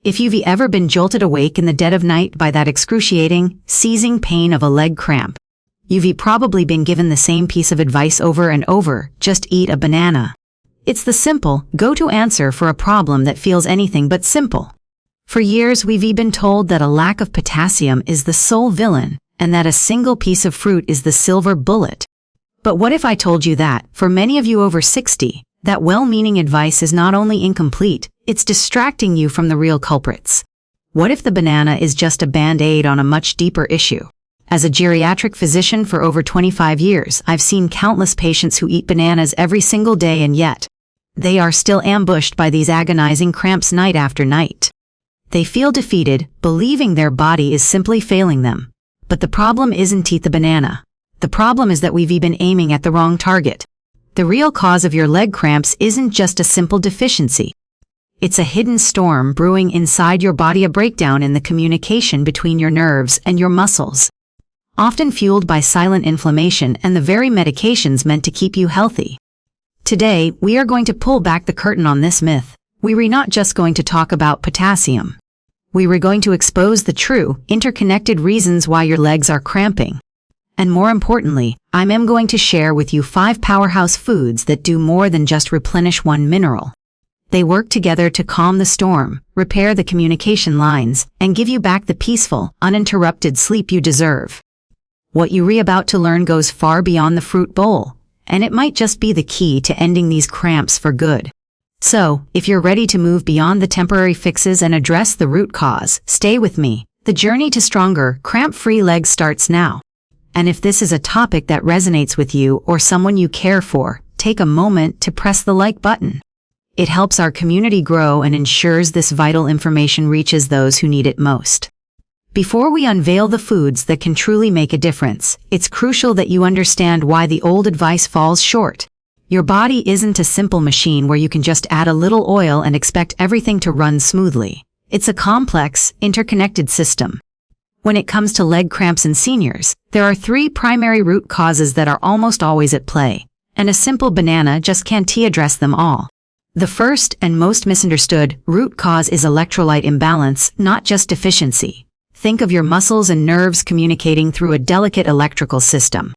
If you've ever been jolted awake in the dead of night by that excruciating, seizing pain of a leg cramp, you've probably been given the same piece of advice over and over: just eat a banana. It's the simple, go-to answer for a problem that feels anything but simple. For years we've been told that a lack of potassium is the sole villain, and that a single piece of fruit is the silver bullet. But what if I told you that, for many of you over 60, that well-meaning advice is not only incomplete, it's distracting you from the real culprits? What if the banana is just a band-aid on a much deeper issue? As a geriatric physician for over 25 years, I've seen countless patients who eat bananas every single day, and yet they are still ambushed by these agonizing cramps night after night. They feel defeated, believing their body is simply failing them. But the problem isn't eat the banana. The problem is that we've been aiming at the wrong target. The real cause of your leg cramps isn't just a simple deficiency. It's a hidden storm brewing inside your body, a breakdown in the communication between your nerves and your muscles, often fueled by silent inflammation and the very medications meant to keep you healthy. Today, we are going to pull back the curtain on this myth. We're not just going to talk about potassium. We're going to expose the true, interconnected reasons why your legs are cramping. And more importantly, I'm going to share with you 5 powerhouse foods that do more than just replenish one mineral. They work together to calm the storm, repair the communication lines, and give you back the peaceful, uninterrupted sleep you deserve. What you're about to learn goes far beyond the fruit bowl, and it might just be the key to ending these cramps for good. So, if you're ready to move beyond the temporary fixes and address the root cause, stay with me. The journey to stronger, cramp-free legs starts now. And if this is a topic that resonates with you or someone you care for, take a moment to press the like button. It helps our community grow and ensures this vital information reaches those who need it most. Before we unveil the foods that can truly make a difference, it's crucial that you understand why the old advice falls short. Your body isn't a simple machine where you can just add a little oil and expect everything to run smoothly. It's a complex, interconnected system. When it comes to leg cramps in seniors, there are 3 primary root causes that are almost always at play, and a simple banana just can't address them all. The first and most misunderstood root cause is electrolyte imbalance, not just deficiency. Think of your muscles and nerves communicating through a delicate electrical system.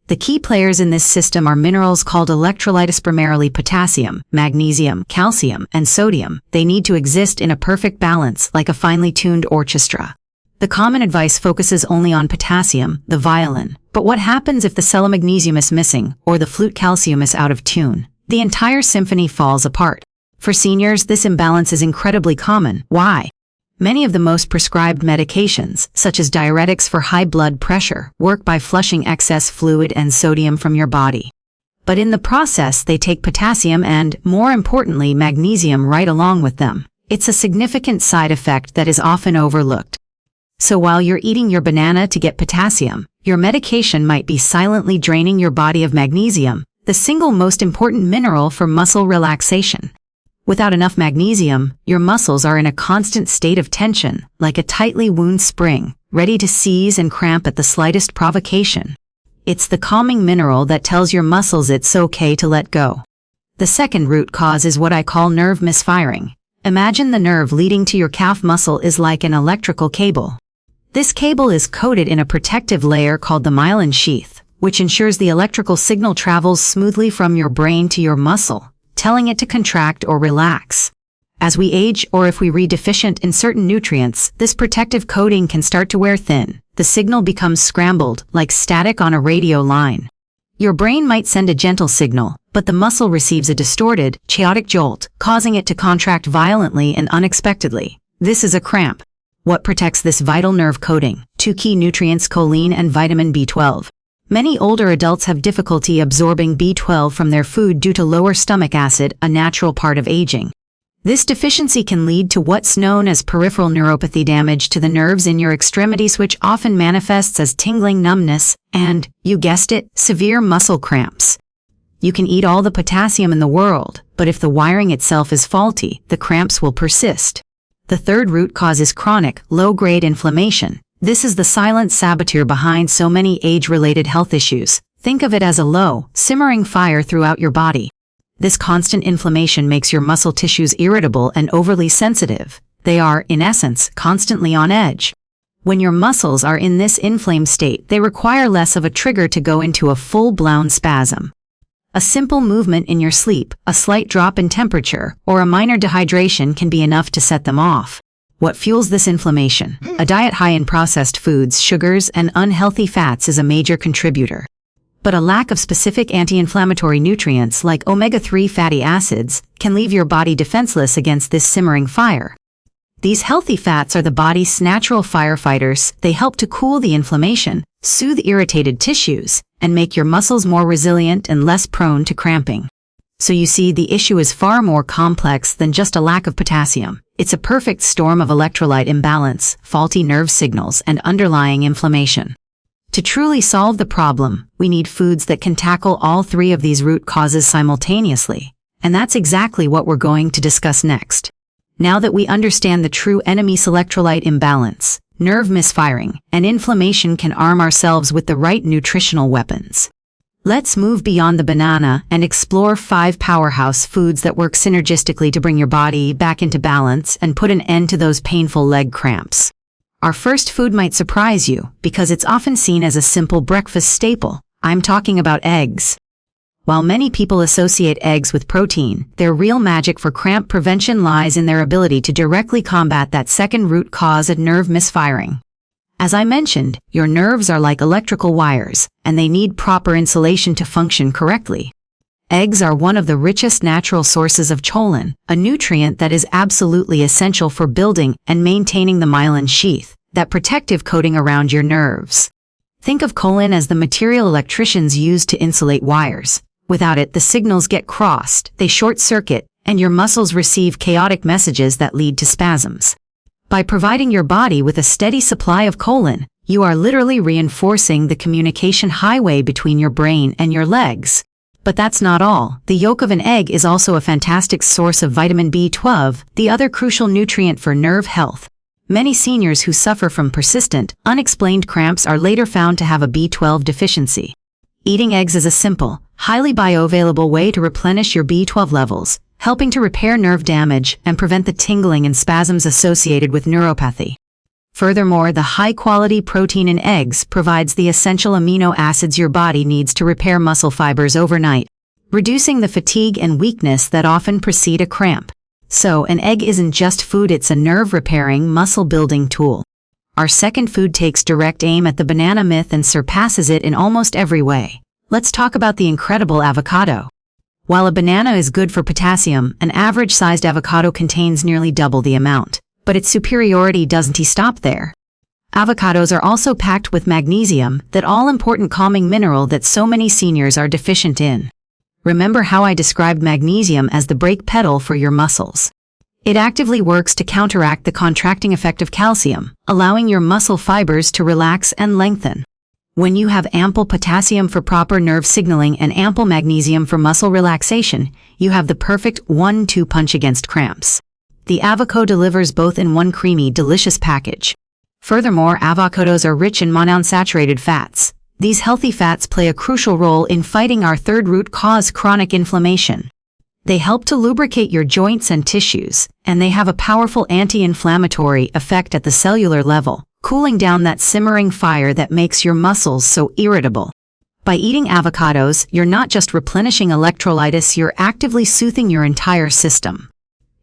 The key players in this system are minerals called electrolytes, primarily potassium, magnesium, calcium, and sodium. They need to exist in a perfect balance, like a finely tuned orchestra. The common advice focuses only on potassium, the violin. But what happens if the cello magnesium is missing, or the flute calcium is out of tune? The entire symphony falls apart. For seniors, this imbalance is incredibly common. Why? Many of the most prescribed medications, such as diuretics for high blood pressure, work by flushing excess fluid and sodium from your body. But in the process, they take potassium and, more importantly, magnesium right along with them. It's a significant side effect that is often overlooked. So while you're eating your banana to get potassium, your medication might be silently draining your body of magnesium, the single most important mineral for muscle relaxation. Without enough magnesium, your muscles are in a constant state of tension, like a tightly wound spring, ready to seize and cramp at the slightest provocation. It's the calming mineral that tells your muscles it's okay to let go. The second root cause is what I call nerve misfiring. Imagine the nerve leading to your calf muscle is like an electrical cable. This cable is coated in a protective layer called the myelin sheath, which ensures the electrical signal travels smoothly from your brain to your muscle, telling it to contract or relax. As we age, or if we're deficient in certain nutrients, this protective coating can start to wear thin. The signal becomes scrambled, like static on a radio line. Your brain might send a gentle signal, but the muscle receives a distorted, chaotic jolt, causing it to contract violently and unexpectedly. This is a cramp. What protects this vital nerve coating? 2 key nutrients: choline and vitamin B12. Many older adults have difficulty absorbing B12 from their food due to lower stomach acid, a natural part of aging. This deficiency can lead to what's known as peripheral neuropathy, damage to the nerves in your extremities, which often manifests as tingling, numbness, and, you guessed it, severe muscle cramps. You can eat all the potassium in the world, but if the wiring itself is faulty, the cramps will persist. The third root cause is chronic, low-grade inflammation. This is the silent saboteur behind so many age-related health issues. Think of it as a low, simmering fire throughout your body. This constant inflammation makes your muscle tissues irritable and overly sensitive. They are, in essence, constantly on edge. When your muscles are in this inflamed state, they require less of a trigger to go into a full-blown spasm. A simple movement in your sleep, a slight drop in temperature, or a minor dehydration can be enough to set them off. What fuels this inflammation? A diet high in processed foods, sugars, and unhealthy fats is a major contributor. But a lack of specific anti-inflammatory nutrients like omega-3 fatty acids can leave your body defenseless against this simmering fire. These healthy fats are the body's natural firefighters. They help to cool the inflammation, soothe irritated tissues, and make your muscles more resilient and less prone to cramping. So you see, the issue is far more complex than just a lack of potassium. It's a perfect storm of electrolyte imbalance, faulty nerve signals, and underlying inflammation. To truly solve the problem, we need foods that can tackle all three of these root causes simultaneously. And that's exactly what we're going to discuss next. Now that we understand the true enemy's electrolyte imbalance, nerve misfiring, and inflammation can arm ourselves with the right nutritional weapons. Let's move beyond the banana and explore 5 powerhouse foods that work synergistically to bring your body back into balance and put an end to those painful leg cramps. Our first food might surprise you because it's often seen as a simple breakfast staple. I'm talking about eggs. While many people associate eggs with protein, their real magic for cramp prevention lies in their ability to directly combat that second root cause of nerve misfiring. As I mentioned, your nerves are like electrical wires, and they need proper insulation to function correctly. Eggs are one of the richest natural sources of choline, a nutrient that is absolutely essential for building and maintaining the myelin sheath, that protective coating around your nerves. Think of choline as the material electricians use to insulate wires. Without it, the signals get crossed, they short-circuit, and your muscles receive chaotic messages that lead to spasms. By providing your body with a steady supply of choline, you are literally reinforcing the communication highway between your brain and your legs. But that's not all. The yolk of an egg is also a fantastic source of vitamin B12, the other crucial nutrient for nerve health. Many seniors who suffer from persistent, unexplained cramps are later found to have a B12 deficiency. Eating eggs is a simple, highly bioavailable way to replenish your B12 levels, helping to repair nerve damage and prevent the tingling and spasms associated with neuropathy. Furthermore, the high-quality protein in eggs provides the essential amino acids your body needs to repair muscle fibers overnight, reducing the fatigue and weakness that often precede a cramp. So, an egg isn't just food, it's a nerve-repairing, muscle-building tool. Our second food takes direct aim at the banana myth and surpasses it in almost every way. Let's talk about the incredible avocado. While a banana is good for potassium, an average-sized avocado contains nearly double the amount. But its superiority doesn't stop there. Avocados are also packed with magnesium, that all-important calming mineral that so many seniors are deficient in. Remember how I described magnesium as the brake pedal for your muscles? It actively works to counteract the contracting effect of calcium, allowing your muscle fibers to relax and lengthen. When you have ample potassium for proper nerve signaling and ample magnesium for muscle relaxation, you have the perfect 1-2 punch against cramps. The avocado delivers both in one creamy, delicious package. Furthermore, avocados are rich in monounsaturated fats. These healthy fats play a crucial role in fighting our third root cause, chronic inflammation. They help to lubricate your joints and tissues, and they have a powerful anti-inflammatory effect at the cellular level, cooling down that simmering fire that makes your muscles so irritable. By eating avocados, you're not just replenishing electrolytes, you're actively soothing your entire system.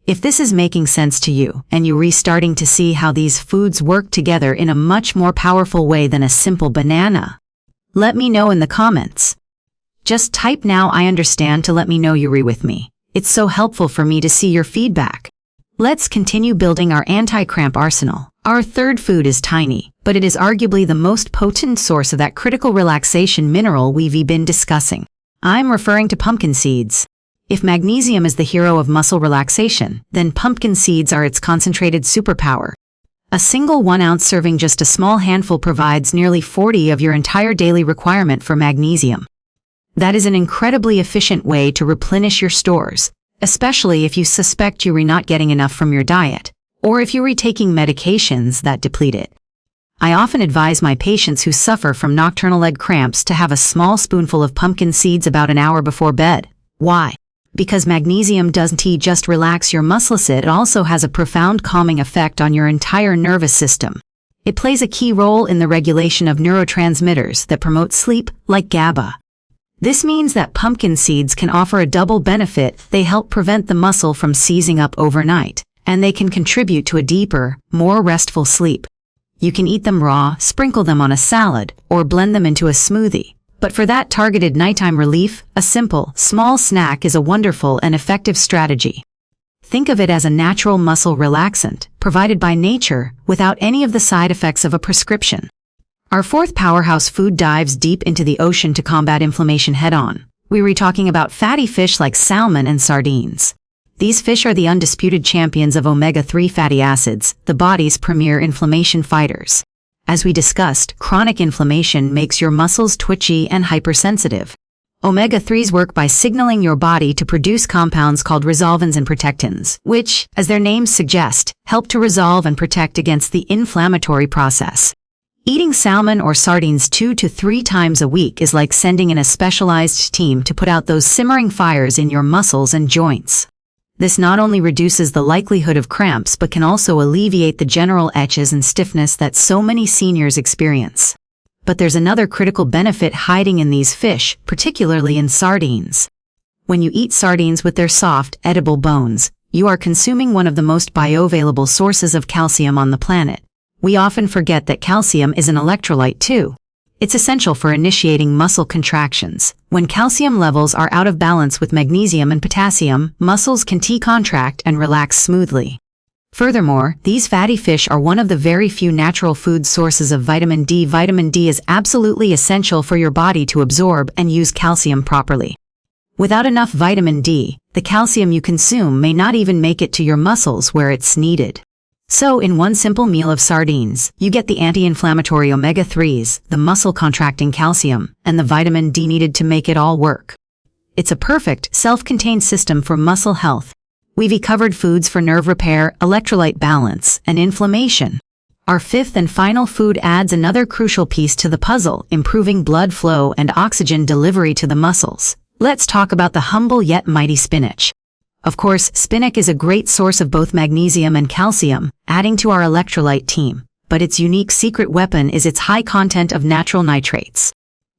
If this is making sense to you, and you're restarting to see how these foods work together in a much more powerful way than a simple banana, let me know in the comments. Just type "Now I understand" to let me know you agree with me. It's so helpful for me to see your feedback. Let's continue building our anti-cramp arsenal. Our third food is tiny, but it is arguably the most potent source of that critical relaxation mineral we've been discussing. I'm referring to pumpkin seeds. If magnesium is the hero of muscle relaxation, then pumpkin seeds are its concentrated superpower. A single 1-ounce serving, just a small handful, provides nearly 40% of your entire daily requirement for magnesium. That is an incredibly efficient way to replenish your stores, especially if you suspect you're not getting enough from your diet, or if you're taking medications that deplete it. I often advise my patients who suffer from nocturnal leg cramps to have a small spoonful of pumpkin seeds about an hour before bed. Why? Because magnesium doesn't just relax your muscles, it also has a profound calming effect on your entire nervous system. It plays a key role in the regulation of neurotransmitters that promote sleep, like GABA. This means that pumpkin seeds can offer a double benefit. They help prevent the muscle from seizing up overnight, and they can contribute to a deeper, more restful sleep. You can eat them raw, sprinkle them on a salad, or blend them into a smoothie. But for that targeted nighttime relief, a simple, small snack is a wonderful and effective strategy. Think of it as a natural muscle relaxant, provided by nature, without any of the side effects of a prescription. Our fourth powerhouse food dives deep into the ocean to combat inflammation head-on. We were talking about fatty fish like salmon and sardines. These fish are the undisputed champions of omega-3 fatty acids, the body's premier inflammation fighters. As we discussed, chronic inflammation makes your muscles twitchy and hypersensitive. Omega-3s work by signaling your body to produce compounds called resolvins and protectins, which, as their names suggest, help to resolve and protect against the inflammatory process. Eating salmon or sardines 2 to 3 times a week is like sending in a specialized team to put out those simmering fires in your muscles and joints. This not only reduces the likelihood of cramps but can also alleviate the general aches and stiffness that so many seniors experience. But there's another critical benefit hiding in these fish, particularly in sardines. When you eat sardines with their soft, edible bones, you are consuming one of the most bioavailable sources of calcium on the planet. We often forget that calcium is an electrolyte too. It's essential for initiating muscle contractions. When calcium levels are out of balance with magnesium and potassium, muscles can contract and relax smoothly. Furthermore, these fatty fish are one of the very few natural food sources of vitamin D. Vitamin D is absolutely essential for your body to absorb and use calcium properly. Without enough vitamin D, the calcium you consume may not even make it to your muscles where it's needed. So in one simple meal of sardines, you get the anti-inflammatory omega-3s, the muscle-contracting calcium, and the vitamin D needed to make it all work. It's a perfect, self-contained system for muscle health. We've covered foods for nerve repair, electrolyte balance, and inflammation. Our fifth and final food adds another crucial piece to the puzzle, improving blood flow and oxygen delivery to the muscles. Let's talk about the humble yet mighty spinach. Of course, spinach is a great source of both magnesium and calcium, adding to our electrolyte team, but its unique secret weapon is its high content of natural nitrates.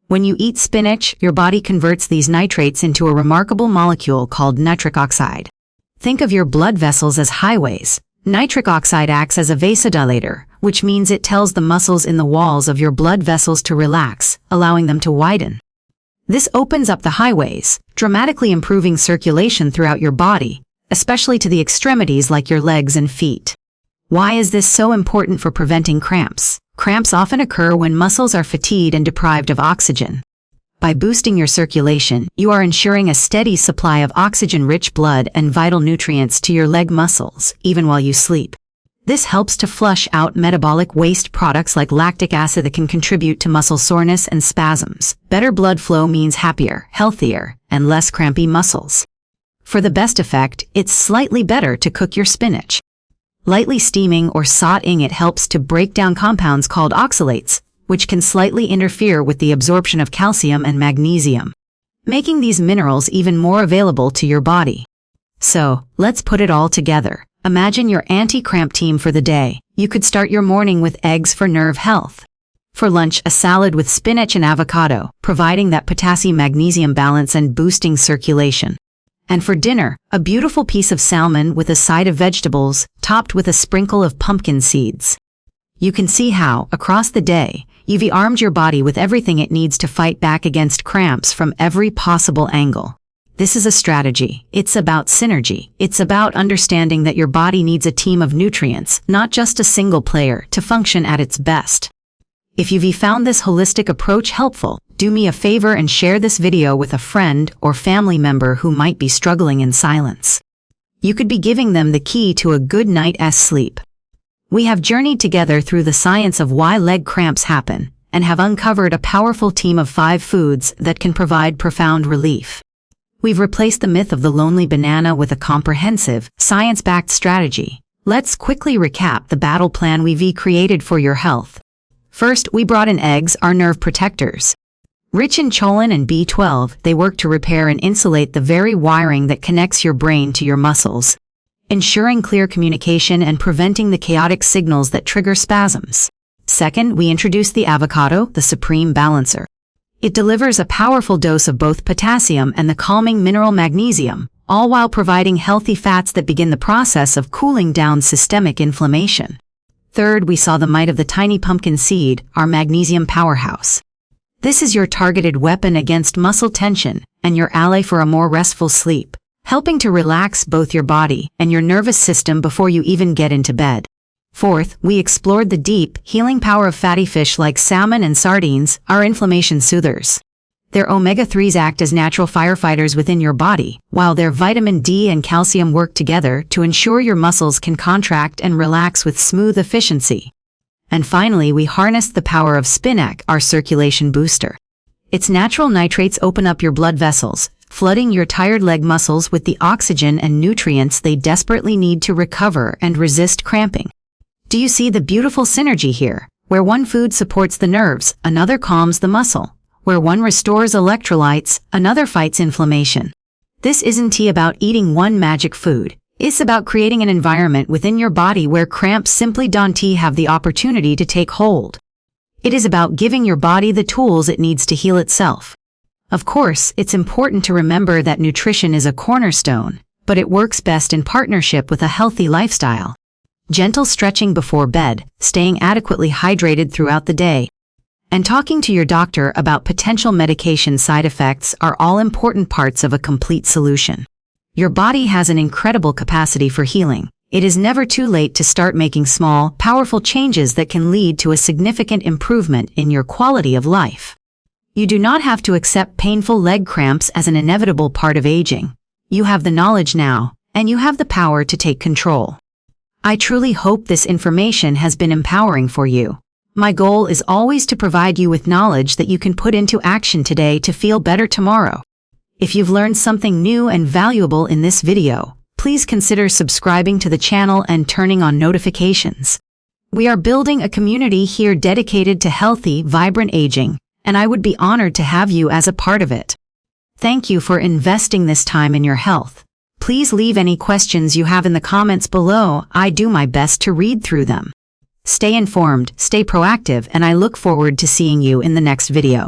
When you eat spinach, your body converts these nitrates into a remarkable molecule called nitric oxide. Think of your blood vessels as highways. Nitric oxide acts as a vasodilator, which means it tells the muscles in the walls of your blood vessels to relax, allowing them to widen. This opens up the highways, dramatically improving circulation throughout your body, especially to the extremities like your legs and feet. Why is this so important for preventing cramps? Cramps often occur when muscles are fatigued and deprived of oxygen. By boosting your circulation, you are ensuring a steady supply of oxygen-rich blood and vital nutrients to your leg muscles, even while you sleep. This helps to flush out metabolic waste products like lactic acid that can contribute to muscle soreness and spasms. Better blood flow means happier, healthier, and less crampy muscles. For the best effect, it's slightly better to cook your spinach. Lightly steaming or sautéing it helps to break down compounds called oxalates, which can slightly interfere with the absorption of calcium and magnesium, making these minerals even more available to your body. So, let's put it all together. Imagine your anti-cramp team for the day. You could start your morning with eggs for nerve health. For lunch, a salad with spinach and avocado, providing that potassium-magnesium balance and boosting circulation. And for dinner, a beautiful piece of salmon with a side of vegetables, topped with a sprinkle of pumpkin seeds. You can see how, across the day, you've armed your body with everything it needs to fight back against cramps from every possible angle. This is a strategy. It's about synergy. It's about understanding that your body needs a team of nutrients, not just a single player, to function at its best. If you've found this holistic approach helpful, do me a favor and share this video with a friend or family member who might be struggling in silence. You could be giving them the key to a good night's sleep. We have journeyed together through the science of why leg cramps happen, and have uncovered a powerful team of 5 foods that can provide profound relief. We've replaced the myth of the lonely banana with a comprehensive, science-backed strategy. Let's quickly recap the battle plan we've created for your health. First, we brought in eggs, our nerve protectors. Rich in choline and B12, they work to repair and insulate the very wiring that connects your brain to your muscles, ensuring clear communication and preventing the chaotic signals that trigger spasms. Second, we introduce the avocado, the supreme balancer. It delivers a powerful dose of both potassium and the calming mineral magnesium, all while providing healthy fats that begin the process of cooling down systemic inflammation. Third, we saw the might of the tiny pumpkin seed, our magnesium powerhouse. This is your targeted weapon against muscle tension and your ally for a more restful sleep, helping to relax both your body and your nervous system before you even get into bed. Fourth, we explored the deep, healing power of fatty fish like salmon and sardines, our inflammation soothers. Their omega-3s act as natural firefighters within your body, while their vitamin D and calcium work together to ensure your muscles can contract and relax with smooth efficiency. And finally, we harnessed the power of spinach, our circulation booster. Its natural nitrates open up your blood vessels, flooding your tired leg muscles with the oxygen and nutrients they desperately need to recover and resist cramping. Do you see the beautiful synergy here? Where one food supports the nerves, another calms the muscle. Where one restores electrolytes, another fights inflammation. This isn't about eating one magic food. It's about creating an environment within your body where cramps simply don't have the opportunity to take hold. It is about giving your body the tools it needs to heal itself. Of course, it's important to remember that nutrition is a cornerstone, but it works best in partnership with a healthy lifestyle. Gentle stretching before bed, staying adequately hydrated throughout the day, and talking to your doctor about potential medication side effects are all important parts of a complete solution. Your body has an incredible capacity for healing. It is never too late to start making small, powerful changes that can lead to a significant improvement in your quality of life. You do not have to accept painful leg cramps as an inevitable part of aging. You have the knowledge now, and you have the power to take control. I truly hope this information has been empowering for you. My goal is always to provide you with knowledge that you can put into action today to feel better tomorrow. If you've learned something new and valuable in this video, please consider subscribing to the channel and turning on notifications. We are building a community here dedicated to healthy, vibrant aging, and I would be honored to have you as a part of it. Thank you for investing this time in your health. Please leave any questions you have in the comments below. I do my best to read through them. Stay informed, stay proactive, and I look forward to seeing you in the next video.